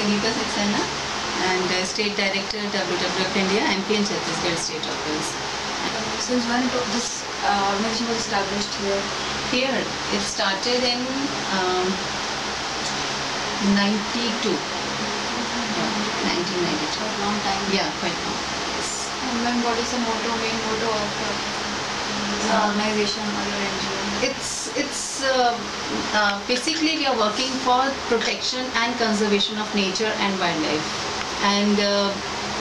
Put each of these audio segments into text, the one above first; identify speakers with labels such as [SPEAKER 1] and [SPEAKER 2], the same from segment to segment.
[SPEAKER 1] Sangeeta Saxena and State Director WWF India, MP and Chhattisgarh State Office.
[SPEAKER 2] Since when this organization was established here?
[SPEAKER 1] Here, it started in 92. Yeah, 1992.
[SPEAKER 2] A long time.
[SPEAKER 1] Yeah, quite long. Yes.
[SPEAKER 2] And then what is the main motto of this organization or your NGO?
[SPEAKER 1] It's basically we are working for protection and conservation of nature and wildlife, and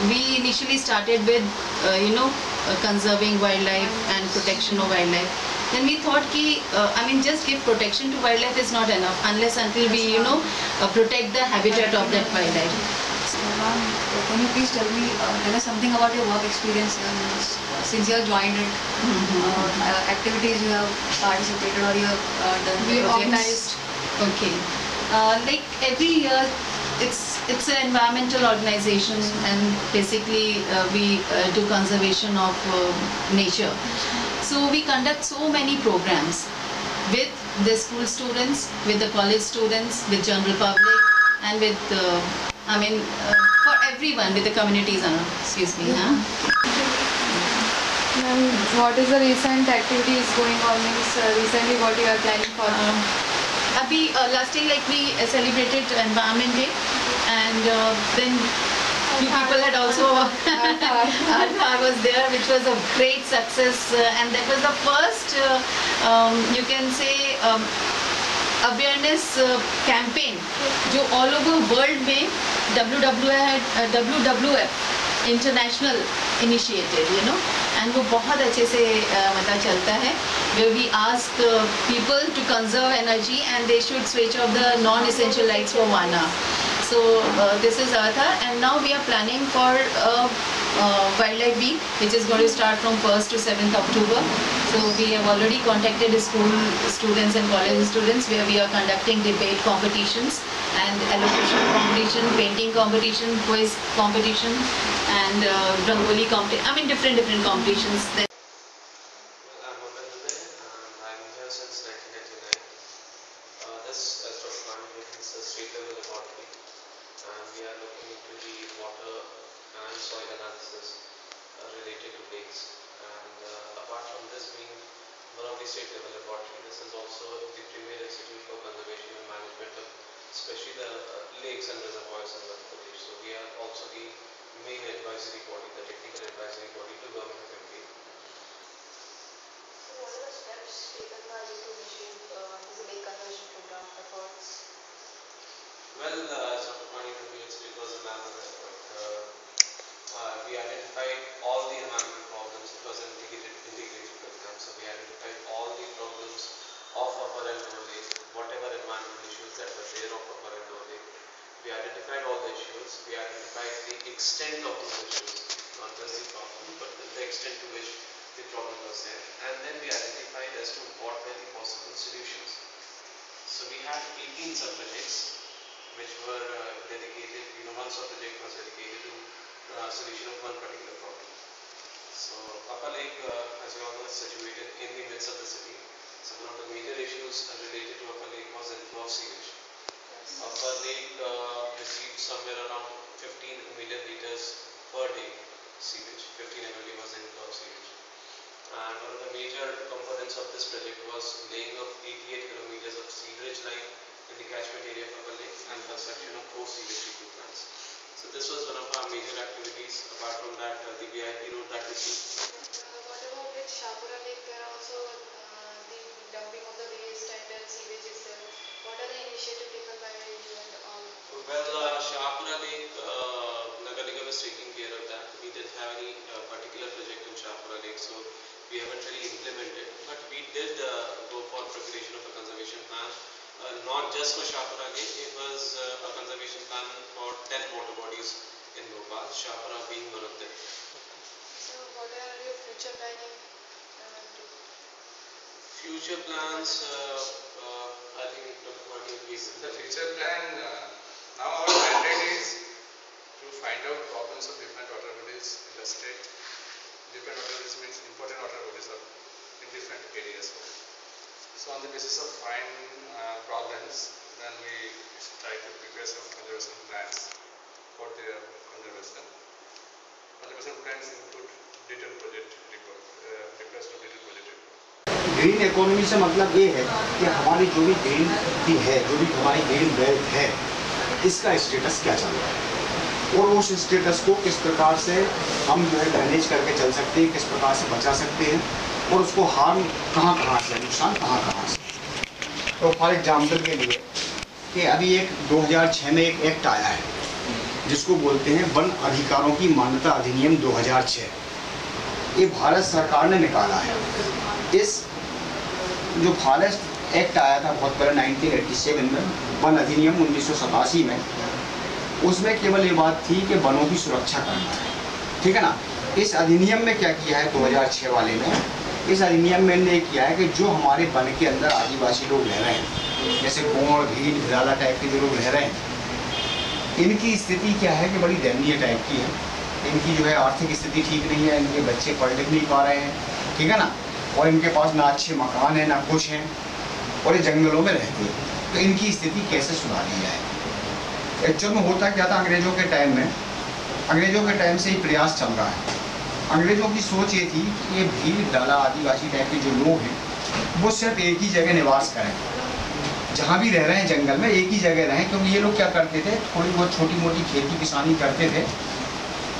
[SPEAKER 1] we initially started with conserving wildlife and protection of wildlife. Then we thought just give protection to wildlife is not enough unless until we protect the habitat of that wildlife.
[SPEAKER 2] So, ma'am, can you please tell us something about your work experience here? Since you have joined it, activities you have participated or you have done projects?
[SPEAKER 1] Okay. Like every year, it's an environmental organization, and basically we do conservation of nature. So we conduct so many programs with the school students, with the college students, with general public, and with for everyone, with the communities. Excuse me.
[SPEAKER 2] What is the recent activities going on? Recently, what you are planning for?
[SPEAKER 1] Last day, like we celebrated Environment Day, and then few people had also Aadhaar was there, which was a great success, and that was the first you can say awareness campaign जो all over world में WWF international initiated, and वो बहुत अच्छे से मतलब चलता है, where we ask people to conserve energy and they should switch off the non-essential lights for 1 hour. So this is Aadhaar, and now we are planning for Wildlife Week, which is going to start from 1st to 7th October. So we have already contacted school students and college students, where we are conducting debate competitions and allocation competition, painting competition, quiz competition, and rangoli competition. Different competitions.
[SPEAKER 3] I'm Mohammed Dubey, and I'm here since 1999. This, as Dr. Khan mentioned, is a state level laboratory, and we are looking into the water and soil analysis related to lakes. And apart from this being one of the state level laboratory, this is also the premier institute for conservation and management of especially the lakes and reservoirs in Madhya Pradesh. So we are also the main advisory body, the technical advisory body to Government of MP.
[SPEAKER 4] So what are the steps taken by you to initiate this lake conservation program efforts?
[SPEAKER 3] Well, as Dr. Pani indicates, it was a man-made effort. We identified all the environmental problems. It was an integrated program. So we identified all the problems of Upper and Lower Lake, whatever environmental issues that were there of Upper and Lower Lake. We identified all the issues. We identified the extent of those issues, not just the problem, but the extent to which the problem was there. And then we identified as to what were the possible solutions. So we had 18 sub-projects which were dedicated, one sub-project was dedicated to solution of one particular problem. So Upper Lake, as you all know, is situated in the midst of the city. So one of the major issues related to Upper Lake was inflow of sewage. Upper Lake received somewhere around 15 million liters per day sewage. 15 MLD was the inflow of sewage. And one of the major components of this project was laying of 88 kilometers of sewerage line in the catchment area of Upper Lake and construction of 4 sewage treatment plants. So this was one of our major activities. Apart from that, the VIP road that we see.
[SPEAKER 4] What about with Shahpura Lake? There are also the dumping of the waste and sewage itself. What are the initiatives taken by you and all?
[SPEAKER 3] Well, Shahpura Lake, Nagar Nigam is taking care of that. We didn't have any particular project in Shahpura Lake, so we haven't really implemented. But we did go for preparation of a conservation plan. Not just for Shahpura Lake, it was a conservation plan for 10 water bodies in Bhopal, Shahpura being one of them.
[SPEAKER 4] So what are your future planning?
[SPEAKER 3] Future plans, I think Dr. Pani will please.
[SPEAKER 5] The future plan, now our mandate is to find out problems of different water bodies in the state. Different water bodies means important water bodies in different areas. So on the basis of find problems, and we try to prepare some conservation plans for their conservation. Conservation plans include detailed project report, request of detailed project report.
[SPEAKER 6] Green economy से मतलब ये है कि हमारी जो भी green की है, जो भी हमारी ग्रीन बेल्ट है, इसका स्टेटस क्या चल रहा है और उस स्टेटस को किस प्रकार से हम जो है मैनेज करके चल सकते हैं, किस प्रकार से बचा सकते हैं और उसको हार्म कहाँ से, नुकसान कहाँ से। तो फॉर एग्जाम्पल के लिए कि अभी एक 2006 में एक एक्ट आया है जिसको बोलते हैं वन अधिकारों की मान्यता अधिनियम 2006। ये भारत सरकार ने निकाला है। इस जो फॉरेस्ट एक्ट आया था बहुत पहले 1987 में, वन अधिनियम 1987 में, उसमें केवल ये बात थी कि वनों की सुरक्षा करना है, ठीक है ना। इस अधिनियम में क्या किया है 2006 वाले में, इस अधिनियम में ने किया है कि जो हमारे वन के अंदर आदिवासी लोग रह रहे हैं, जैसे गोंड, भील, भिराला टाइप के जो लोग रह रहे हैं, इनकी स्थिति क्या है कि बड़ी दयनीय टाइप की है। इनकी जो है आर्थिक स्थिति ठीक नहीं है, इनके बच्चे पढ़ लिख नहीं पा रहे हैं, ठीक है ना, और इनके पास ना अच्छे मकान हैं ना कुछ हैं और ये जंगलों में रहते हैं। तो इनकी स्थिति कैसे सुधारी जाए। एक्चुअल में होता क्या था, अंग्रेज़ों के टाइम से ही प्रयास चल रहा है। अंग्रेज़ों की सोच ये थी कि ये भील, डाला, आदिवासी टाइप के जो लोग हैं वो सिर्फ एक ही जगह निवास करें, जहाँ भी रह रहे हैं जंगल में एक ही जगह रहें, क्योंकि ये लोग क्या करते थे, थोड़ी बहुत छोटी मोटी खेती किसानी करते थे।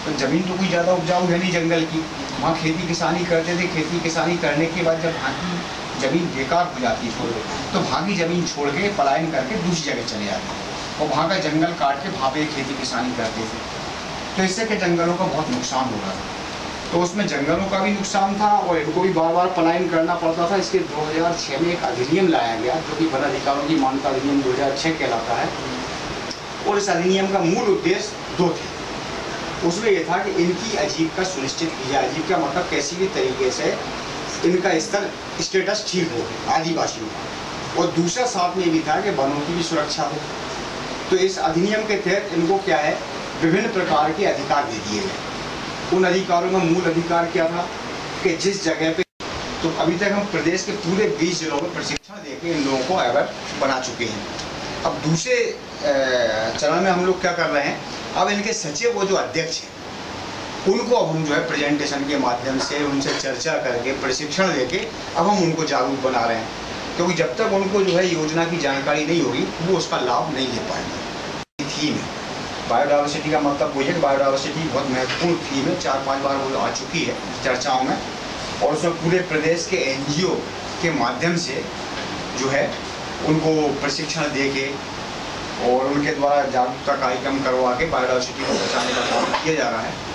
[SPEAKER 6] तो ज़मीन तो कोई ज़्यादा उपजाऊ है नहीं जंगल की, वहाँ खेती किसानी करते थे। खेती किसानी करने के बाद जब वहाँ की ज़मीन बेकार हो जाती थी तो वहाँ की ज़मीन छोड़ के पलायन करके दूसरी जगह चले जाते और वहाँ का जंगल काट के वहाँ पे खेती किसानी करते थे। तो इससे के जंगलों का बहुत नुकसान हो रहा था। तो उसमें जंगलों का भी नुकसान था और इनको भी बार बार पलायन करना पड़ता था। इसके 2006 में एक अधिनियम लाया गया जो कि वन अधिकारों की मान्यता अधिनियम 2006 कहलाता है। और इस अधिनियम का मूल उद्देश्य दो थे। उसमें यह था कि इनकी आजीविका सुनिश्चित की जाए। आजीविका मतलब किसी भी तरीके से इनका स्तर स्टेटस ठीक हो आदिवासियों का, और दूसरा साथ में ये भी था कि वनों की भी सुरक्षा हो। तो इस अधिनियम के तहत इनको क्या है, विभिन्न प्रकार के अधिकार दे दिए गए। उन अधिकारों में मूल अधिकार क्या था कि जिस जगह पे, तो अभी तक हम प्रदेश के पूरे 20 जिलों में प्रशिक्षण देके इन लोगों को अवेयर बना चुके हैं। अब दूसरे चरण में हम लोग क्या कर रहे हैं, अब इनके सचिव वो जो अध्यक्ष हैं उनको अब हम जो है प्रेजेंटेशन के माध्यम से उनसे चर्चा करके प्रशिक्षण देके अब हम उनको जागरूक बना रहे हैं, क्योंकि जब तक उनको जो है योजना की जानकारी नहीं होगी वो उसका लाभ नहीं ले पाएंगे। थीम है बायोडाइवर्सिटी का मतलब वही है कि बायोडाइवर्सिटी बहुत महत्वपूर्ण थीम है, 4-5 बार वो आ चुकी है चर्चाओं में, और उसमें पूरे प्रदेश के NGO के माध्यम से जो है उनको प्रशिक्षण दे के और उनके द्वारा जागरूकता कार्यक्रम करवा के बायोडाइवर्सिटी को बचाने का काम किया जा रहा है।